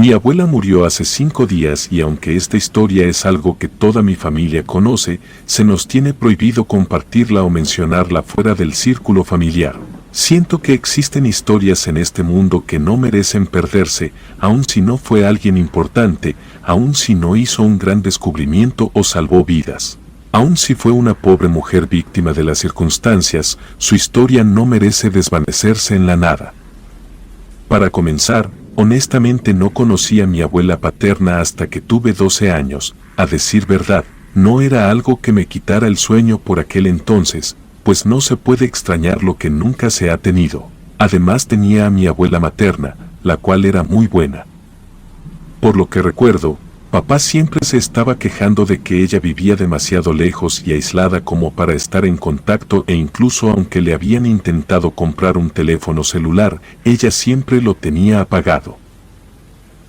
Mi abuela murió hace 5 días y aunque esta historia es algo que toda mi familia conoce, se nos tiene prohibido compartirla o mencionarla fuera del círculo familiar. Siento que existen historias en este mundo que no merecen perderse, aun si no fue alguien importante, aun si no hizo un gran descubrimiento o salvó vidas. Aun si fue una pobre mujer víctima de las circunstancias, su historia no merece desvanecerse en la nada. Para comenzar, honestamente no conocí a mi abuela paterna hasta que tuve 12 años, a decir verdad, no era algo que me quitara el sueño por aquel entonces, pues no se puede extrañar lo que nunca se ha tenido. Además tenía a mi abuela materna, la cual era muy buena. Por lo que recuerdo, papá siempre se estaba quejando de que ella vivía demasiado lejos y aislada como para estar en contacto e incluso aunque le habían intentado comprar un teléfono celular, ella siempre lo tenía apagado.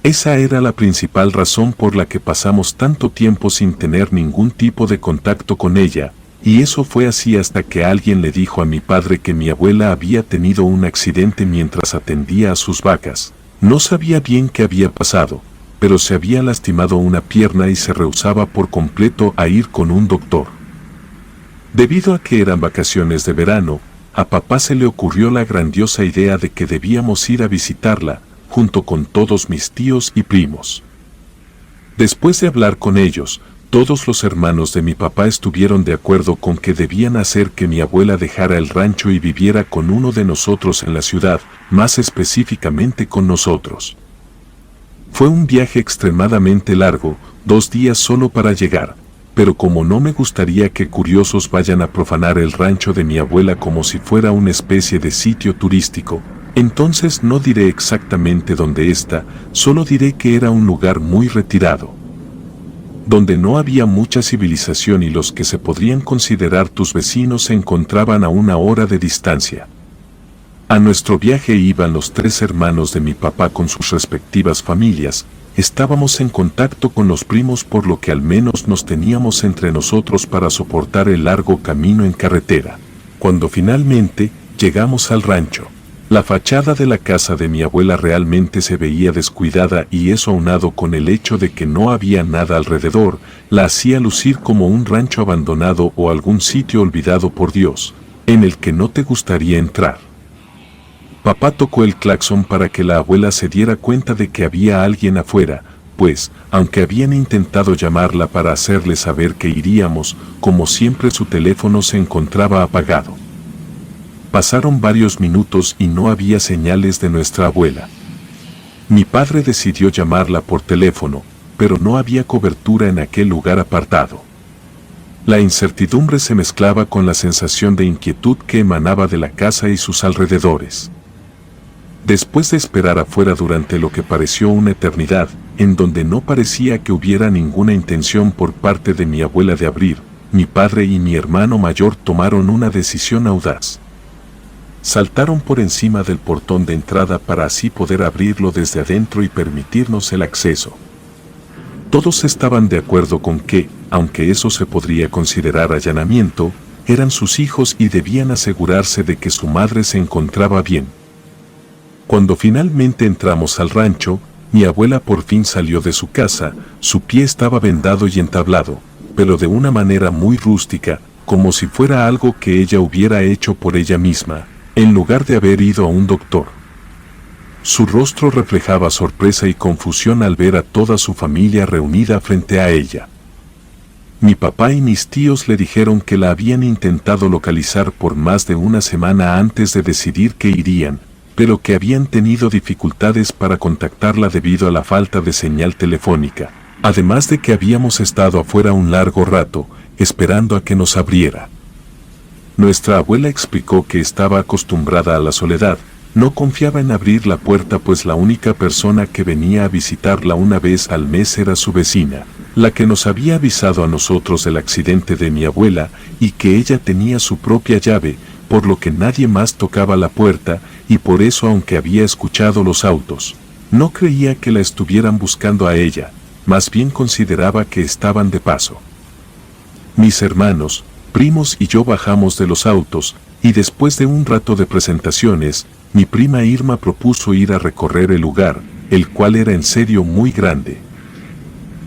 Esa era la principal razón por la que pasamos tanto tiempo sin tener ningún tipo de contacto con ella, y eso fue así hasta que alguien le dijo a mi padre que mi abuela había tenido un accidente mientras atendía a sus vacas. No sabía bien qué había pasado, pero se había lastimado una pierna y se rehusaba por completo a ir con un doctor. Debido a que eran vacaciones de verano, a papá se le ocurrió la grandiosa idea de que debíamos ir a visitarla, junto con todos mis tíos y primos. Después de hablar con ellos, todos los hermanos de mi papá estuvieron de acuerdo con que debían hacer que mi abuela dejara el rancho y viviera con uno de nosotros en la ciudad, más específicamente con nosotros. Fue un viaje extremadamente largo, 2 días solo para llegar, pero como no me gustaría que curiosos vayan a profanar el rancho de mi abuela como si fuera una especie de sitio turístico, entonces no diré exactamente dónde está, solo diré que era un lugar muy retirado, donde no había mucha civilización y los que se podrían considerar tus vecinos se encontraban a 1 hora de distancia. A nuestro viaje iban los 3 hermanos de mi papá con sus respectivas familias, estábamos en contacto con los primos por lo que al menos nos teníamos entre nosotros para soportar el largo camino en carretera. Cuando finalmente llegamos al rancho, la fachada de la casa de mi abuela realmente se veía descuidada y eso aunado con el hecho de que no había nada alrededor, la hacía lucir como un rancho abandonado o algún sitio olvidado por Dios, en el que no te gustaría entrar. Papá tocó el claxon para que la abuela se diera cuenta de que había alguien afuera, pues, aunque habían intentado llamarla para hacerle saber que iríamos, como siempre su teléfono se encontraba apagado. Pasaron varios minutos y no había señales de nuestra abuela. Mi padre decidió llamarla por teléfono, pero no había cobertura en aquel lugar apartado. La incertidumbre se mezclaba con la sensación de inquietud que emanaba de la casa y sus alrededores. Después de esperar afuera durante lo que pareció una eternidad, en donde no parecía que hubiera ninguna intención por parte de mi abuela de abrir, mi padre y mi hermano mayor tomaron una decisión audaz. Saltaron por encima del portón de entrada para así poder abrirlo desde adentro y permitirnos el acceso. Todos estaban de acuerdo con que, aunque eso se podría considerar allanamiento, eran sus hijos y debían asegurarse de que su madre se encontraba bien. Cuando finalmente entramos al rancho, mi abuela por fin salió de su casa, su pie estaba vendado y entablado, pero de una manera muy rústica, como si fuera algo que ella hubiera hecho por ella misma, en lugar de haber ido a un doctor. Su rostro reflejaba sorpresa y confusión al ver a toda su familia reunida frente a ella. Mi papá y mis tíos le dijeron que la habían intentado localizar por más de 1 semana antes de decidir que irían, pero que habían tenido dificultades para contactarla debido a la falta de señal telefónica, además de que habíamos estado afuera un largo rato, esperando a que nos abriera. Nuestra abuela explicó que estaba acostumbrada a la soledad, no confiaba en abrir la puerta pues la única persona que venía a visitarla una vez al mes era su vecina, la que nos había avisado a nosotros del accidente de mi abuela y que ella tenía su propia llave, por lo que nadie más tocaba la puerta y por eso aunque había escuchado los autos, no creía que la estuvieran buscando a ella, más bien consideraba que estaban de paso. Mis hermanos, primos y yo bajamos de los autos, y después de un rato de presentaciones, mi prima Irma propuso ir a recorrer el lugar, el cual era en serio muy grande.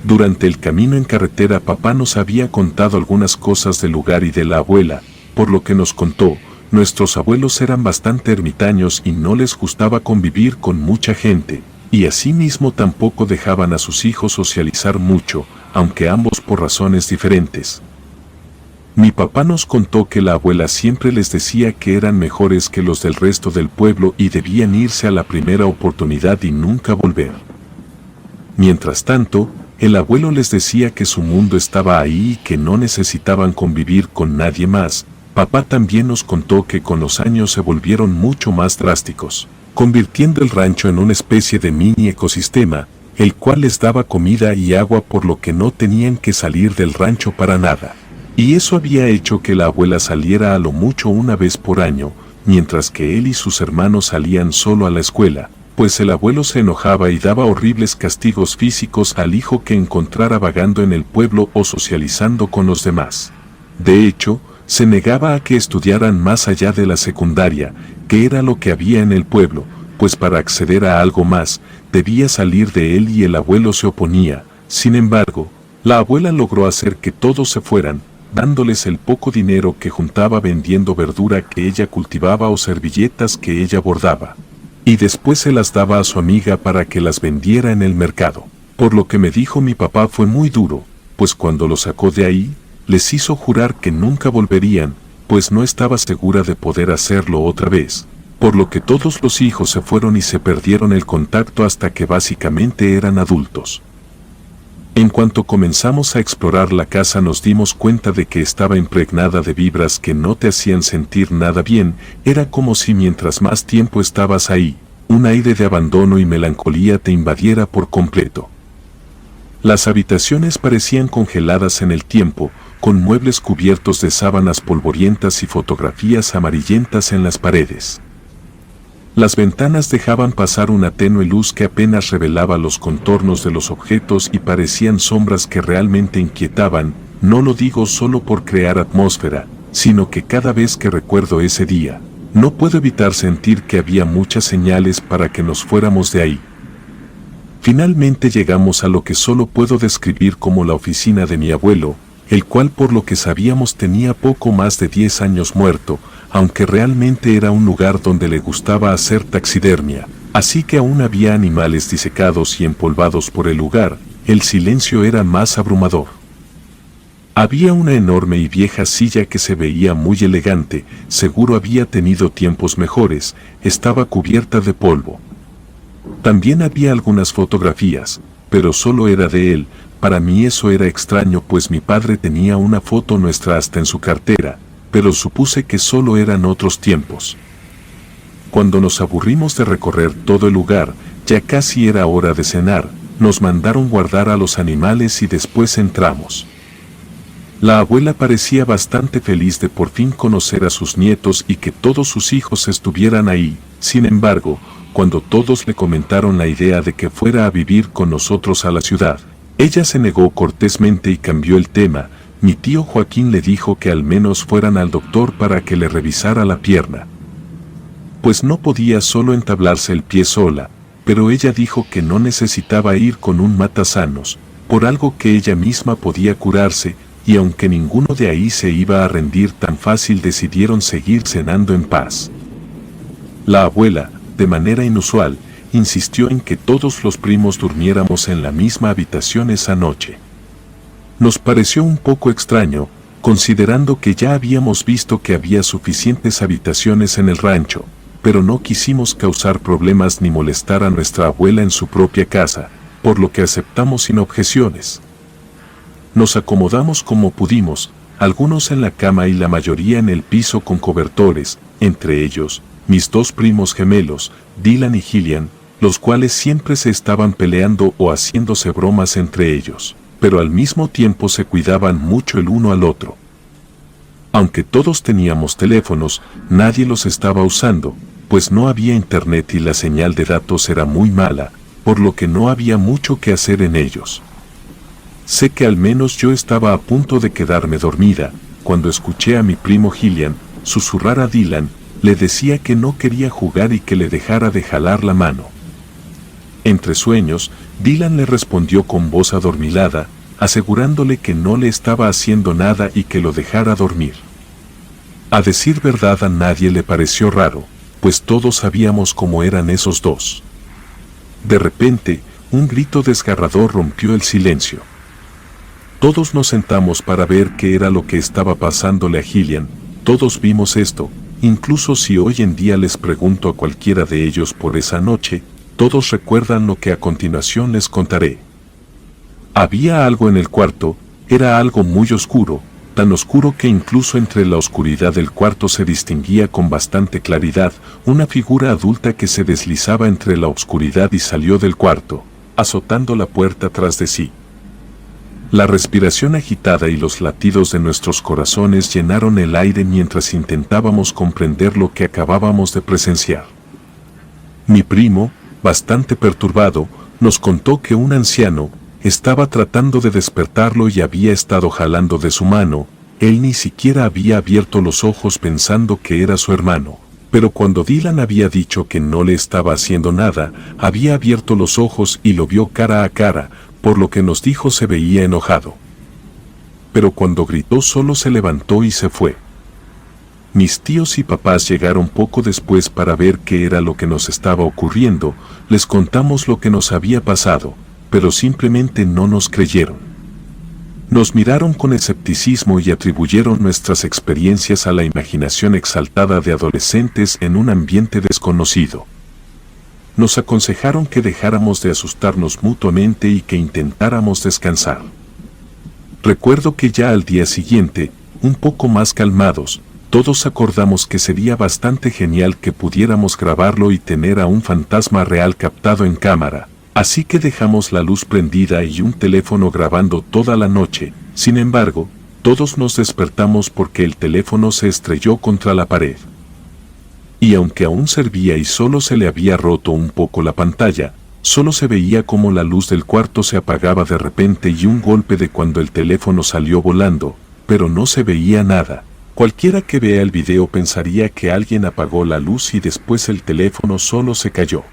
Durante el camino en carretera papá nos había contado algunas cosas del lugar y de la abuela, por lo que nos contó, nuestros abuelos eran bastante ermitaños y no les gustaba convivir con mucha gente, y asimismo tampoco dejaban a sus hijos socializar mucho, aunque ambos por razones diferentes. Mi papá nos contó que la abuela siempre les decía que eran mejores que los del resto del pueblo y debían irse a la primera oportunidad y nunca volver. Mientras tanto, el abuelo les decía que su mundo estaba ahí y que no necesitaban convivir con nadie más. Papá también nos contó que con los años se volvieron mucho más drásticos, convirtiendo el rancho en una especie de mini ecosistema, el cual les daba comida y agua por lo que no tenían que salir del rancho para nada. Y eso había hecho que la abuela saliera a lo mucho una vez por año, mientras que él y sus hermanos salían solo a la escuela, pues el abuelo se enojaba y daba horribles castigos físicos al hijo que encontrara vagando en el pueblo o socializando con los demás. De hecho, se negaba a que estudiaran más allá de la secundaria, que era lo que había en el pueblo, pues para acceder a algo más, debía salir de él y el abuelo se oponía. Sin embargo, la abuela logró hacer que todos se fueran, dándoles el poco dinero que juntaba vendiendo verdura que ella cultivaba o servilletas que ella bordaba. Y después se las daba a su amiga para que las vendiera en el mercado. Por lo que me dijo mi papá fue muy duro, pues cuando lo sacó de ahí, les hizo jurar que nunca volverían, pues no estaba segura de poder hacerlo otra vez. Por lo que todos los hijos se fueron y se perdieron el contacto hasta que básicamente eran adultos. En cuanto comenzamos a explorar la casa nos dimos cuenta de que estaba impregnada de vibras que no te hacían sentir nada bien, era como si mientras más tiempo estabas ahí, un aire de abandono y melancolía te invadiera por completo. Las habitaciones parecían congeladas en el tiempo, con muebles cubiertos de sábanas polvorientas y fotografías amarillentas en las paredes. Las ventanas dejaban pasar una tenue luz que apenas revelaba los contornos de los objetos y parecían sombras que realmente inquietaban. No lo digo solo por crear atmósfera, sino que cada vez que recuerdo ese día, no puedo evitar sentir que había muchas señales para que nos fuéramos de ahí. Finalmente llegamos a lo que solo puedo describir como la oficina de mi abuelo, el cual por lo que sabíamos tenía poco más de 10 años muerto, aunque realmente era un lugar donde le gustaba hacer taxidermia, así que aún había animales disecados y empolvados por el lugar. El silencio era más abrumador. Había una enorme y vieja silla que se veía muy elegante, seguro había tenido tiempos mejores, estaba cubierta de polvo. También había algunas fotografías, pero solo era de él. Para mí eso era extraño pues mi padre tenía una foto nuestra hasta en su cartera, pero supuse que solo eran otros tiempos. Cuando nos aburrimos de recorrer todo el lugar, ya casi era hora de cenar, nos mandaron guardar a los animales y después entramos. La abuela parecía bastante feliz de por fin conocer a sus nietos y que todos sus hijos estuvieran ahí. Sin embargo, cuando todos le comentaron la idea de que fuera a vivir con nosotros a la ciudad, ella se negó cortésmente y cambió el tema. Mi tío Joaquín le dijo que al menos fueran al doctor para que le revisara la pierna, pues no podía solo entablarse el pie sola, pero ella dijo que no necesitaba ir con un matasanos, por algo que ella misma podía curarse, y aunque ninguno de ahí se iba a rendir tan fácil decidieron seguir cenando en paz. La abuela, de manera inusual, insistió en que todos los primos durmiéramos en la misma habitación esa noche. Nos pareció un poco extraño, considerando que ya habíamos visto que había suficientes habitaciones en el rancho, pero no quisimos causar problemas ni molestar a nuestra abuela en su propia casa, por lo que aceptamos sin objeciones. Nos acomodamos como pudimos, algunos en la cama y la mayoría en el piso con cobertores, entre ellos, mis dos primos gemelos, Dylan y Gillian, los cuales siempre se estaban peleando o haciéndose bromas entre ellos, pero al mismo tiempo se cuidaban mucho el uno al otro. Aunque todos teníamos teléfonos, nadie los estaba usando, pues no había internet y la señal de datos era muy mala, por lo que no había mucho que hacer en ellos. Sé que al menos yo estaba a punto de quedarme dormida, cuando escuché a mi primo Gillian susurrar a Dylan, le decía que no quería jugar y que le dejara de jalar la mano. Entre sueños, Dylan le respondió con voz adormilada, asegurándole que no le estaba haciendo nada y que lo dejara dormir. A decir verdad, a nadie le pareció raro, pues todos sabíamos cómo eran esos dos. De repente, un grito desgarrador rompió el silencio. Todos nos sentamos para ver qué era lo que estaba pasándole a Gillian. Todos vimos esto, incluso si hoy en día les pregunto a cualquiera de ellos por esa noche, todos recuerdan lo que a continuación les contaré. Había algo en el cuarto, era algo muy oscuro, tan oscuro que incluso entre la oscuridad del cuarto se distinguía con bastante claridad una figura adulta que se deslizaba entre la oscuridad y salió del cuarto, azotando la puerta tras de sí. La respiración agitada y los latidos de nuestros corazones llenaron el aire mientras intentábamos comprender lo que acabábamos de presenciar. Mi primo, bastante perturbado, nos contó que un anciano estaba tratando de despertarlo y había estado jalando de su mano. Él ni siquiera había abierto los ojos pensando que era su hermano, pero cuando Dylan había dicho que no le estaba haciendo nada, había abierto los ojos y lo vio cara a cara, por lo que nos dijo se veía enojado. Pero cuando gritó solo se levantó y se fue. Mis tíos y papás llegaron poco después para ver qué era lo que nos estaba ocurriendo. Les contamos lo que nos había pasado, pero simplemente no nos creyeron. Nos miraron con escepticismo y atribuyeron nuestras experiencias a la imaginación exaltada de adolescentes en un ambiente desconocido. Nos aconsejaron que dejáramos de asustarnos mutuamente y que intentáramos descansar. Recuerdo que ya al día siguiente, un poco más calmados, todos acordamos que sería bastante genial que pudiéramos grabarlo y tener a un fantasma real captado en cámara. Así que dejamos la luz prendida y un teléfono grabando toda la noche. Sin embargo, todos nos despertamos porque el teléfono se estrelló contra la pared. Y aunque aún servía y solo se le había roto un poco la pantalla, solo se veía como la luz del cuarto se apagaba de repente y un golpe de cuando el teléfono salió volando, pero no se veía nada. Cualquiera que vea el video pensaría que alguien apagó la luz y después el teléfono solo se cayó.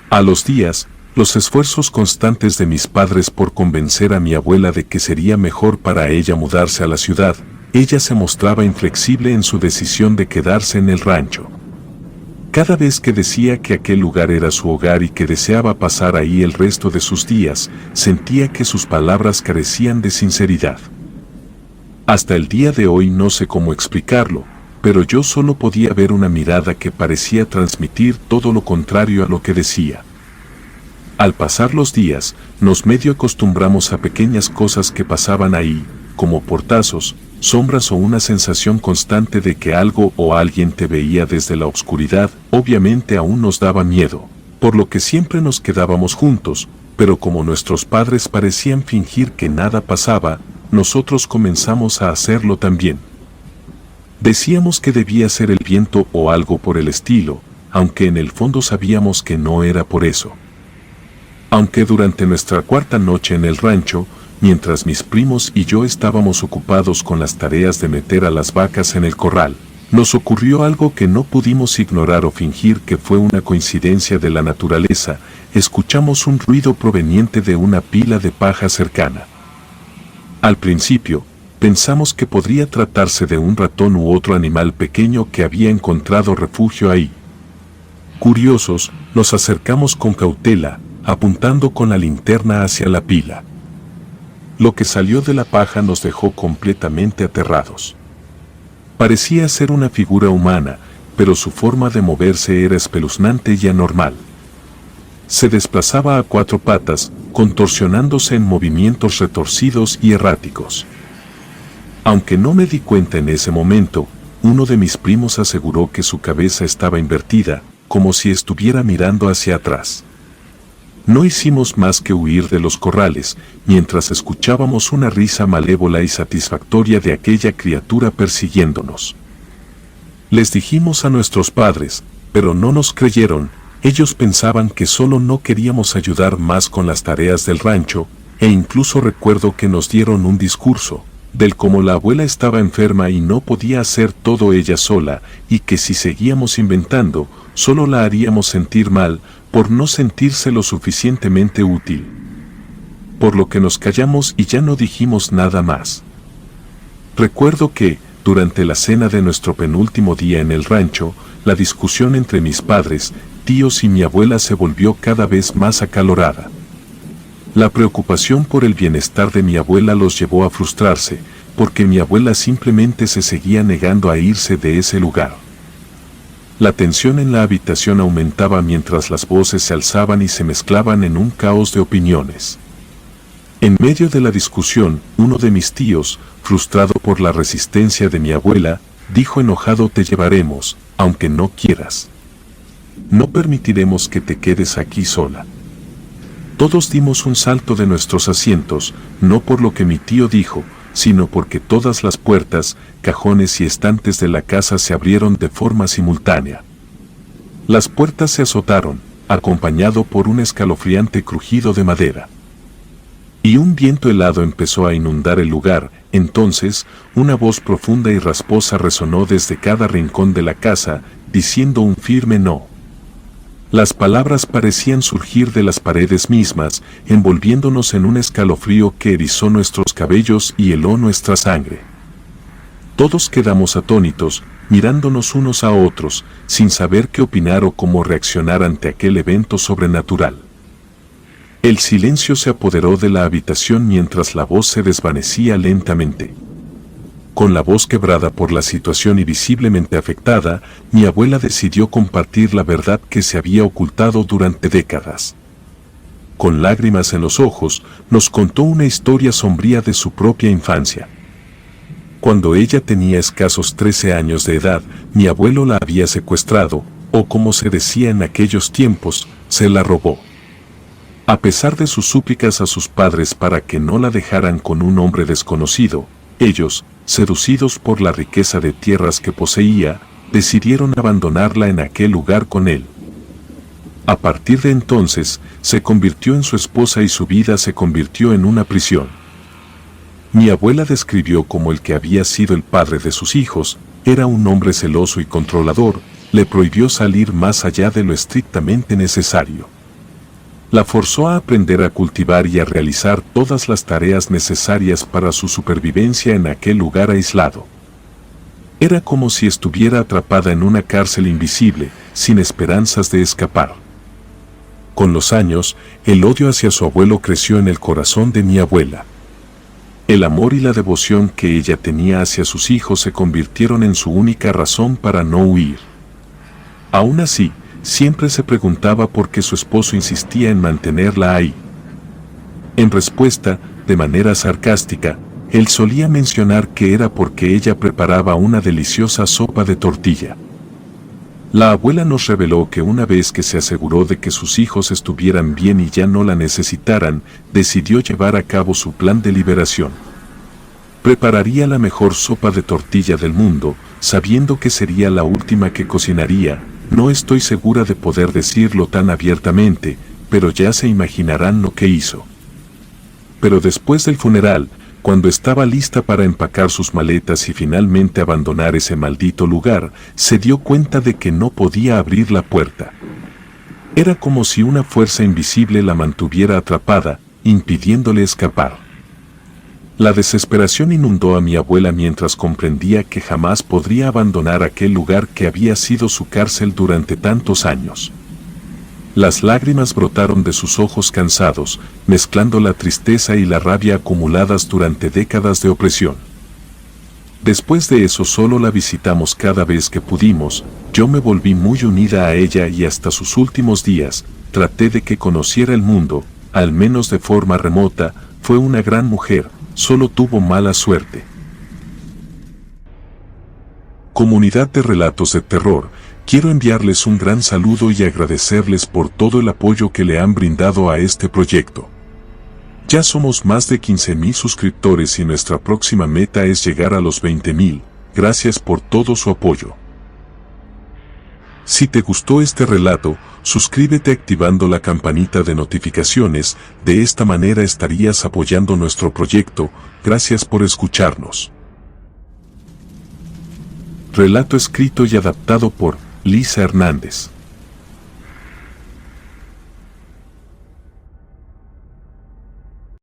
A los días, los esfuerzos constantes de mis padres por convencer a mi abuela de que sería mejor para ella mudarse a la ciudad, ella se mostraba inflexible en su decisión de quedarse en el rancho. Cada vez que decía que aquel lugar era su hogar y que deseaba pasar ahí el resto de sus días, sentía que sus palabras carecían de sinceridad. Hasta el día de hoy no sé cómo explicarlo, pero yo solo podía ver una mirada que parecía transmitir todo lo contrario a lo que decía. Al pasar los días, nos medio acostumbramos a pequeñas cosas que pasaban ahí, como portazos, sombras o una sensación constante de que algo o alguien te veía desde la oscuridad. Obviamente aún nos daba miedo, por lo que siempre nos quedábamos juntos, pero como nuestros padres parecían fingir que nada pasaba, nosotros comenzamos a hacerlo también. Decíamos que debía ser el viento o algo por el estilo, aunque en el fondo sabíamos que no era por eso. Aunque durante nuestra cuarta noche en el rancho, mientras mis primos y yo estábamos ocupados con las tareas de meter a las vacas en el corral, nos ocurrió algo que no pudimos ignorar o fingir que fue una coincidencia de la naturaleza. Escuchamos un ruido proveniente de una pila de paja cercana. Al principio, pensamos que podría tratarse de un ratón u otro animal pequeño que había encontrado refugio ahí. Curiosos, nos acercamos con cautela, apuntando con la linterna hacia la pila. Lo que salió de la paja nos dejó completamente aterrados. Parecía ser una figura humana, pero su forma de moverse era espeluznante y anormal. Se desplazaba a cuatro patas, contorsionándose en movimientos retorcidos y erráticos. Aunque no me di cuenta en ese momento, uno de mis primos aseguró que su cabeza estaba invertida, como si estuviera mirando hacia atrás. No hicimos más que huir de los corrales, mientras escuchábamos una risa malévola y satisfactoria de aquella criatura persiguiéndonos. Les dijimos a nuestros padres, pero no nos creyeron. Ellos pensaban que solo no queríamos ayudar más con las tareas del rancho, e incluso recuerdo que nos dieron un discurso, del cómo la abuela estaba enferma y no podía hacer todo ella sola, y que si seguíamos inventando, solo la haríamos sentir mal, por no sentirse lo suficientemente útil. Por lo que nos callamos y ya no dijimos nada más. Recuerdo que, durante la cena de nuestro penúltimo día en el rancho, la discusión entre mis padres, tíos y mi abuela se volvió cada vez más acalorada. La preocupación por el bienestar de mi abuela los llevó a frustrarse, porque mi abuela simplemente se seguía negando a irse de ese lugar. La tensión en la habitación aumentaba mientras las voces se alzaban y se mezclaban en un caos de opiniones. En medio de la discusión, uno de mis tíos, frustrado por la resistencia de mi abuela, dijo enojado: te llevaremos, aunque no quieras. No permitiremos que te quedes aquí sola. Todos dimos un salto de nuestros asientos, no por lo que mi tío dijo, sino porque todas las puertas, cajones y estantes de la casa se abrieron de forma simultánea. Las puertas se azotaron, acompañado por un escalofriante crujido de madera. Y un viento helado empezó a inundar el lugar. Entonces, una voz profunda y rasposa resonó desde cada rincón de la casa, diciendo un firme no. Las palabras parecían surgir de las paredes mismas, envolviéndonos en un escalofrío que erizó nuestros cabellos y heló nuestra sangre. Todos quedamos atónitos, mirándonos unos a otros, sin saber qué opinar o cómo reaccionar ante aquel evento sobrenatural. El silencio se apoderó de la habitación mientras la voz se desvanecía lentamente. Con la voz quebrada por la situación y visiblemente afectada, mi abuela decidió compartir la verdad que se había ocultado durante décadas. Con lágrimas en los ojos, nos contó una historia sombría de su propia infancia. Cuando ella tenía escasos 13 años de edad, mi abuelo la había secuestrado, o como se decía en aquellos tiempos, se la robó. A pesar de sus súplicas a sus padres para que no la dejaran con un hombre desconocido, ellos, seducidos por la riqueza de tierras que poseía, decidieron abandonarla en aquel lugar con él. A partir de entonces, se convirtió en su esposa y su vida se convirtió en una prisión. Mi abuela describió cómo el que había sido el padre de sus hijos, era un hombre celoso y controlador, le prohibió salir más allá de lo estrictamente necesario. La forzó a aprender a cultivar y a realizar todas las tareas necesarias para su supervivencia en aquel lugar aislado. Era como si estuviera atrapada en una cárcel invisible, sin esperanzas de escapar. Con los años, el odio hacia su abuelo creció en el corazón de mi abuela. El amor y la devoción que ella tenía hacia sus hijos se convirtieron en su única razón para no huir. Aún así, siempre se preguntaba por qué su esposo insistía en mantenerla ahí. En respuesta, de manera sarcástica, él solía mencionar que era porque ella preparaba una deliciosa sopa de tortilla. La abuela nos reveló que una vez que se aseguró de que sus hijos estuvieran bien y ya no la necesitaran, decidió llevar a cabo su plan de liberación. Prepararía la mejor sopa de tortilla del mundo, sabiendo que sería la última que cocinaría. No estoy segura de poder decirlo tan abiertamente, pero ya se imaginarán lo que hizo. Pero después del funeral, cuando estaba lista para empacar sus maletas y finalmente abandonar ese maldito lugar, se dio cuenta de que no podía abrir la puerta. Era como si una fuerza invisible la mantuviera atrapada, impidiéndole escapar. La desesperación inundó a mi abuela mientras comprendía que jamás podría abandonar aquel lugar que había sido su cárcel durante tantos años. Las lágrimas brotaron de sus ojos cansados, mezclando la tristeza y la rabia acumuladas durante décadas de opresión. Después de eso solo la visitamos cada vez que pudimos. Yo me volví muy unida a ella y hasta sus últimos días, traté de que conociera el mundo, al menos de forma remota. Fue una gran mujer, solo tuvo mala suerte. Comunidad de Relatos de Terror, quiero enviarles un gran saludo y agradecerles por todo el apoyo que le han brindado a este proyecto. Ya somos más de 15,000 suscriptores y nuestra próxima meta es llegar a los 20,000. Gracias por todo su apoyo. Si te gustó este relato, suscríbete activando la campanita de notificaciones, de esta manera estarías apoyando nuestro proyecto. Gracias por escucharnos. Relato escrito y adaptado por Lisa Hernández.